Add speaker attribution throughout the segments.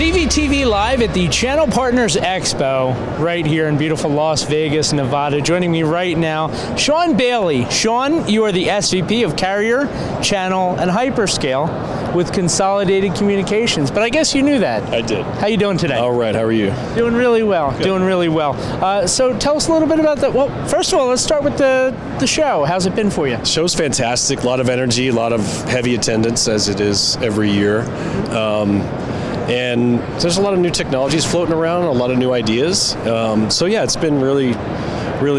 Speaker 1: CVTV live at the Channel Partners Expo right here in beautiful Las Vegas, Nevada. Joining me right now, Sean Baillie. Sean, you are the SVP of Carrier, Channel, and Hyperscale with Consolidated Communications, but I guess you knew that.
Speaker 2: I did.
Speaker 1: How you doing today?
Speaker 2: All right, how are you?
Speaker 1: Doing really well,
Speaker 2: Good.
Speaker 1: doing really well. So tell us a little bit about that. Well, first of all, let's start with the show. How's it been for you?
Speaker 2: Show's fantastic, a lot of energy, a lot of heavy attendance as it is every year. And there's a lot of new technologies floating around, a lot of new ideas. So yeah, it's been really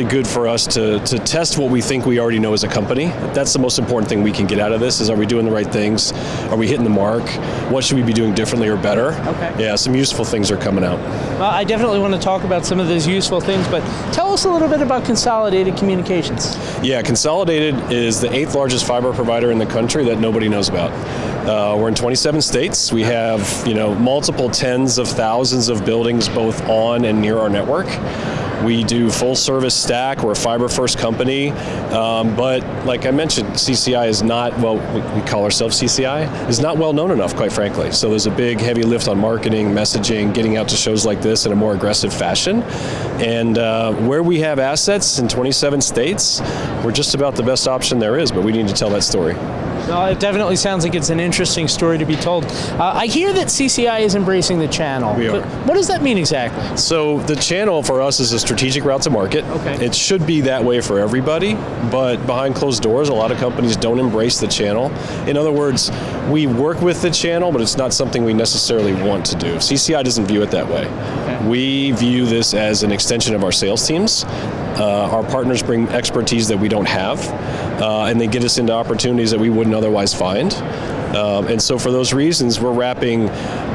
Speaker 2: good for us to test what we think we already know as a company. That's the most important thing we can get out of this, is are we doing the right things? Are we hitting the mark? What should we be doing differently or better?
Speaker 1: Okay.
Speaker 2: Yeah, some useful things are coming out.
Speaker 1: Well, I definitely want to talk about some of those useful things, but tell us a little bit about Consolidated Communications.
Speaker 2: Yeah, Consolidated is the 8th largest fiber provider in the country that nobody knows about. We're in 27 states. We have, multiple tens of thousands of buildings both on and near our network. We do full service stack. We're a fiber first company, but like I mentioned, CCI is not, well, we call ourselves CCI, is not well known enough, quite frankly. So there's a big heavy lift on marketing, messaging, getting out to shows like this in a more aggressive fashion. And where we have assets in 27 states, we're just about the best option there is, but we need to tell that story.
Speaker 1: No, it definitely sounds like it's an interesting story to be told. I hear that CCI is embracing the channel.
Speaker 2: We are.
Speaker 1: But what does that mean exactly?
Speaker 2: So the channel for us is a strategic route to market.
Speaker 1: Okay.
Speaker 2: It should be that way for everybody, but behind closed doors, a lot of companies don't embrace the channel. In other words, we work with the channel, but it's not something we necessarily want to do. CCI doesn't view it that way.
Speaker 1: Okay.
Speaker 2: We view this as an extension of our sales teams. Our partners bring expertise that we don't have, and they get us into opportunities that we wouldn't otherwise find. And so for those reasons, we're wrapping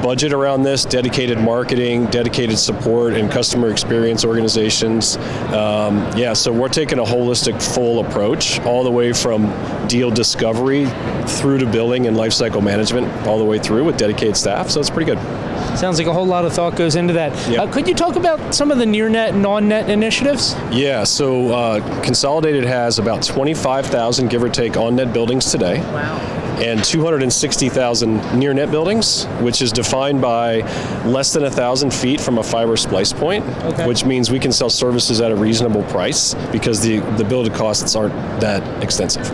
Speaker 2: budget around this, dedicated marketing, dedicated support, and customer experience organizations. So we're taking a holistic, full approach, all the way from deal discovery through to billing and lifecycle management, all the way through with dedicated staff. So it's pretty good.
Speaker 1: Sounds like a whole lot of thought goes into that.
Speaker 2: Yep.
Speaker 1: Could you talk about some of the near-net and on-net initiatives?
Speaker 2: Yeah, so Consolidated has about 25,000, give or take, on-net buildings today.
Speaker 1: Wow.
Speaker 2: And 260,000 near-net buildings, which is defined by less than 1,000 feet from a fiber splice point,
Speaker 1: Okay.
Speaker 2: which means we can sell services at a reasonable price because the build costs aren't that extensive.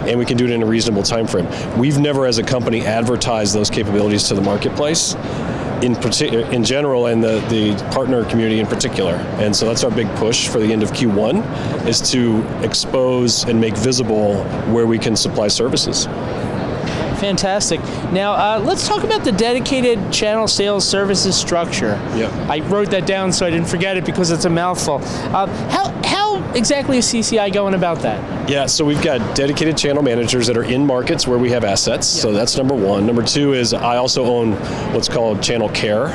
Speaker 2: And we can do it in a reasonable time frame. We've never, as a company, advertised those capabilities to the marketplace, in general, and the partner community in particular. And so that's our big push for the end of Q1, is to expose and make visible where we can supply services.
Speaker 1: Fantastic. Now, let's talk about the dedicated channel sales services structure.
Speaker 2: Yeah.
Speaker 1: I wrote that down so I didn't forget it because it's a mouthful. How exactly is CCI going about that?
Speaker 2: Yeah, so we've got dedicated channel managers that are in markets where we have assets, so that's number one. Number two is I also own what's called Channel Care,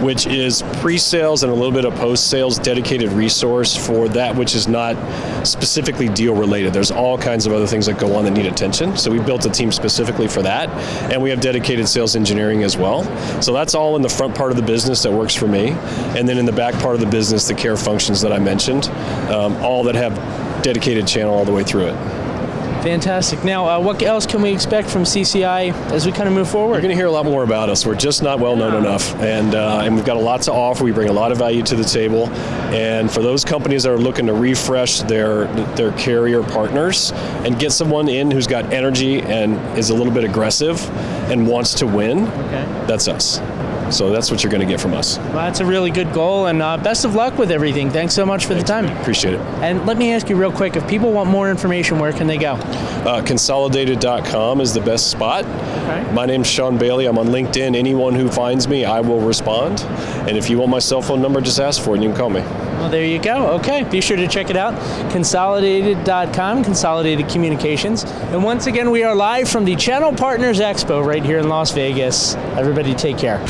Speaker 2: which is pre-sales and a little bit of post-sales dedicated resource for that which is not specifically deal related. There's all kinds of other things that go on that need attention, so we built a team specifically for that, and we have dedicated sales engineering as well. So that's all in the front part of the business that works for me, and then in the back part of the business, the care functions that I mentioned, all that have dedicated channel all the way through it.
Speaker 1: Fantastic. Now, what else can we expect from CCI as we kind of move forward?
Speaker 2: You're going to hear a lot more about us. We're just not well known enough, and we've got a lot to offer. We bring a lot of value to the table, and for those companies that are looking to refresh their carrier partners and get someone in who's got energy and is a little bit aggressive and wants to win, that's us. So that's what you're going to get from us.
Speaker 1: Well, that's a really good goal, and best of luck with everything. Thanks so much for the time.
Speaker 2: Appreciate it.
Speaker 1: And let me ask you real quick, if people want more information, where can they go?
Speaker 2: Consolidated.com is the best spot.
Speaker 1: Okay.
Speaker 2: My name's Sean Baillie. I'm on LinkedIn. Anyone who finds me, I will respond. And if you want my cell phone number, just ask for it and you can call me.
Speaker 1: Well, there you go. Okay, be sure to check it out. Consolidated.com, Consolidated Communications. And once again, we are live from the Channel Partners Expo right here in Las Vegas. Everybody take care.